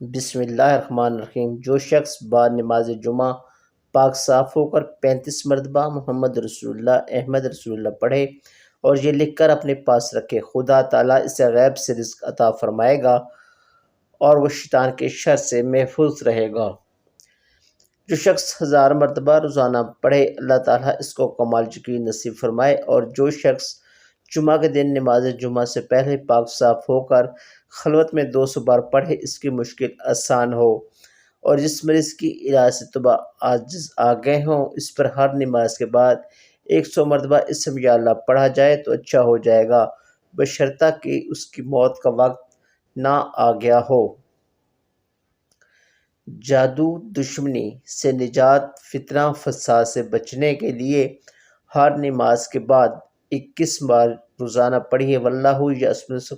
بسم اللہ الرحمن الرحیم۔ جو شخص بعد نماز جمعہ پاک صاف ہو کر 35 مرتبہ محمد رسول اللہ احمد رسول اللہ پڑھے اور یہ لکھ کر اپنے پاس رکھے، خدا تعالیٰ اسے غیب سے رزق عطا فرمائے گا اور وہ شیطان کے شر سے محفوظ رہے گا۔ جو شخص 1000 مرتبہ روزانہ پڑھے، اللہ تعالیٰ اس کو کمال یقین نصیب فرمائے۔ اور جو شخص جمعہ کے دن نماز جمعہ سے پہلے پاک صاف ہو کر خلوت میں 200 بار پڑھے، اس کی مشکل آسان ہو۔ اور جس مریض کی علاج سے طبع عاجز آ گئے ہوں، اس پر ہر نماز کے بعد 100 مرتبہ اسم یا اللہ پڑھا جائے تو اچھا ہو جائے گا، بشرطہ کہ اس کی موت کا وقت نہ آ گیا ہو۔ جادو دشمنی سے نجات فتنہ فساد سے بچنے کے لیے ہر نماز کے بعد 21 بار روزانہ پڑھیے۔ واللہ یعصمک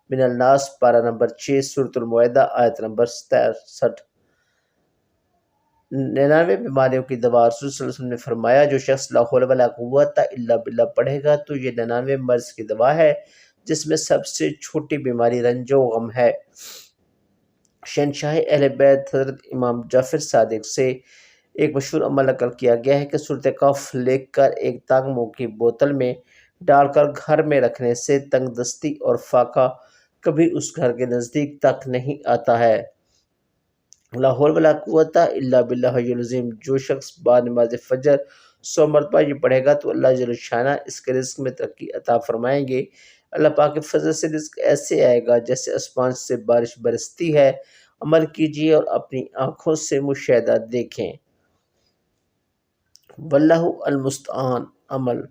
من الناس، پارہ نمبر 6 سورۃ المائدہ آیت نمبر 67۔ 99 بیماریوں کی دوا۔ رسول صلی اللہ علیہ وسلم نے فرمایا، جو شخص لا حول ولا قوت الا باللہ پڑھے گا تو یہ 99 مرض کی دوا ہے، جس میں سب سے چھوٹی بیماری رنج و غم ہے۔ شہنشاہ اہل بیت حضرت امام جعفر صادق سے ایک مشہور عمل نقل کیا گیا ہے کہ سورۃ کہف لکھ کر ایک تنگ منہ کی بوتل میں ڈال کر گھر میں رکھنے سے تنگ دستی اور فاقہ کبھی اس گھر کے نزدیک تک نہیں آتا ہے۔ لا حول ولا قوت الا باللہ العلی العظیم۔ جو شخص بعد نماز فجر 100 مرتبہ یہ پڑھے گا تو اللہ جل شانہ اس کے رزق میں ترقی عطا فرمائیں گے۔ اللہ پاک کے فضل سے رزق ایسے آئے گا جیسے آسمان سے بارش برستی ہے۔ عمل کیجیے اور اپنی آنکھوں سے مشاہدہ دیکھیں۔ واللہ المستعان۔ عمل: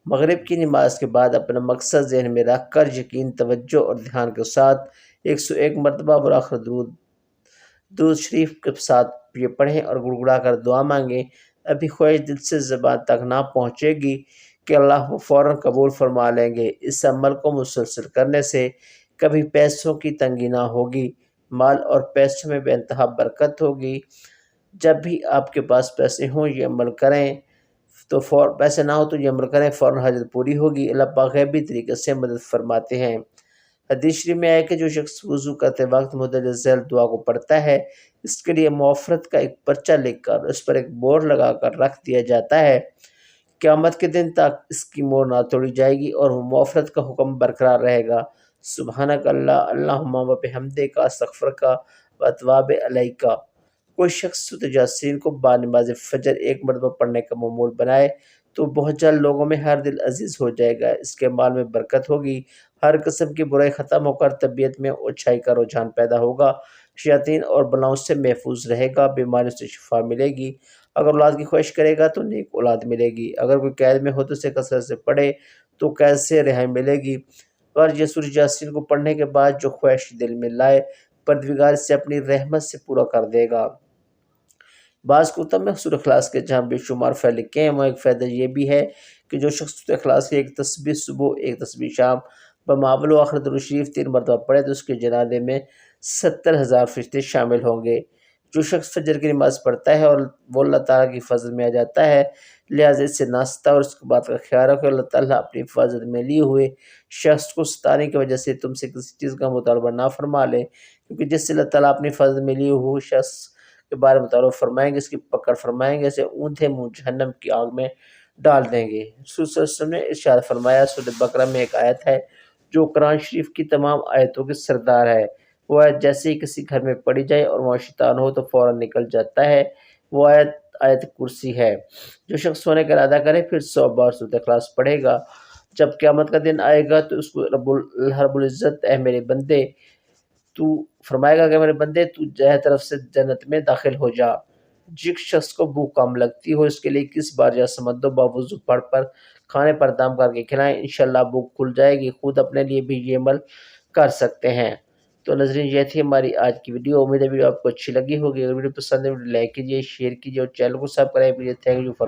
مغرب کی نماز کے بعد اپنا مقصد ذہن میں رکھ کر یقین، توجہ اور دھیان کے ساتھ 101 مرتبہ برآخر درود شریف کے ساتھ یہ پڑھیں اور گڑگڑا کر دعا مانگیں۔ ابھی خواہش دل سے زبان تک نہ پہنچے گی کہ اللہ وہ فوراً قبول فرما لیں گے۔ اس عمل کو مسلسل کرنے سے کبھی پیسوں کی تنگی نہ ہوگی، مال اور پیسوں میں بے انتہا برکت ہوگی۔ جب بھی آپ کے پاس پیسے ہوں یہ عمل کریں تو پیسے نہ ہو تو یہ عمل کریں، فوراً حاجت پوری ہوگی۔ اللہ پاک غیبی طریقے سے مدد فرماتے ہیں۔ حدیث شریف میں آیا کہ جو شخص وضو کرتے وقت مندرجہ ذیل دعا کو پڑھتا ہے، اس کے لیے معافرت کا ایک پرچہ لکھ کر اس پر ایک بورڈ لگا کر رکھ دیا جاتا ہے۔ قیامت کے دن تک اس کی مور نہ توڑی جائے گی اور وہ معافرت کا حکم برقرار رہے گا۔ سبحانک اللہ اللہم و بحمدک استغفرک و اتوب الیک۔ کوئی شخص سورۃ یاسین کو بعد نماز فجر 1 مرتبہ پڑھنے کا معمول بنائے تو بہت جلد لوگوں میں ہر دل عزیز ہو جائے گا، اس کے مال میں برکت ہوگی، ہر قسم کی برائی ختم ہو کر طبیعت میں اچھائی کا رجحان پیدا ہوگا، شیاطین اور بلاؤں سے محفوظ رہے گا، بیماریوں سے شفا ملے گی۔ اگر اولاد کی خواہش کرے گا تو نیک اولاد ملے گی، اگر کوئی قید میں ہو تو اسے کثرت سے پڑھے تو قید سے رہائی ملے گی، اور یہ سورۃ یاسین کو پڑھنے کے بعد جو خواہش دل میں لائے پروردگار اسے اپنی رحمت سے پورا کر دے گا۔ بعض کتب میں سورۃ اخلاص کے جہاں بے شمار فائدے لکھے ہیں، وہاں ایک فائدہ یہ بھی ہے کہ جو شخص سورۃ اخلاص کی ایک تسبیح صبح ایک تسبیح شام بمعول و آخر درود شریف 3 مرتبہ پڑھے تو اس کے جنازے میں 70,000 فرشتے شامل ہوں گے۔ جو شخص فجر کی نماز پڑھتا ہے اور وہ اللہ تعالیٰ کی حفاظت میں آ جاتا ہے، لہٰذا اس سے ناستہ اور اس کے بعد کا خیال رکھو۔ اللہ تعالیٰ اپنی حفاظت میں لیے ہوئے شخص کو ستانے کی وجہ سے تم سے کسی چیز کا مطالبہ نہ فرما لے، کیونکہ جس سے اللہ تعالیٰ اپنی حفاظت میں لیے ہوئے شخص کے بارے میں مطالبہ فرمائیں گے، اس کی پکڑ فرمائیں گے، اسے اونھے منہ جہنم کی آگ میں ڈال دیں گے۔ رسول صلی اللہ علیہ وسلم نے ارشاد فرمایا، سورۃ بقرہ میں ایک آیت ہے جو قرآن شریف کی تمام آیتوں کی سردار ہے، وہ آیت جیسے ہی کسی گھر میں پڑھی جائے اور وہاں شیطان ہو تو فوراً نکل جاتا ہے، وہ آیت کرسی ہے۔ جو شخص سونے کا ارادہ کرے پھر 100 بار سورۃ اخلاص پڑھے گا، جب قیامت کا دن آئے گا تو اس کو رب العزت اے میرے بندے تو فرمائے گا کہ میرے بندے تو جہے طرف سے جنت میں داخل ہو جا۔ جس شخص کو بھوک کم لگتی ہو اس کے لیے 21 بار یا سمجھو باوضو پڑھ پر کھانے پر دام کر کے کھلائیں، انشاءاللہ بھوک کھل جائے گی۔ خود اپنے لیے بھی یہ عمل کر سکتے ہیں۔ تو ناظرین یہ تھی ہماری آج کی ویڈیو، امید ہے ویڈیو آپ کو اچھی لگی ہوگی۔ اگر ویڈیو پسند ہے ویڈیو لائک کیجیے، شیئر کیجیے اور چینل کو سبسکرائب کیجیے۔ Thank you for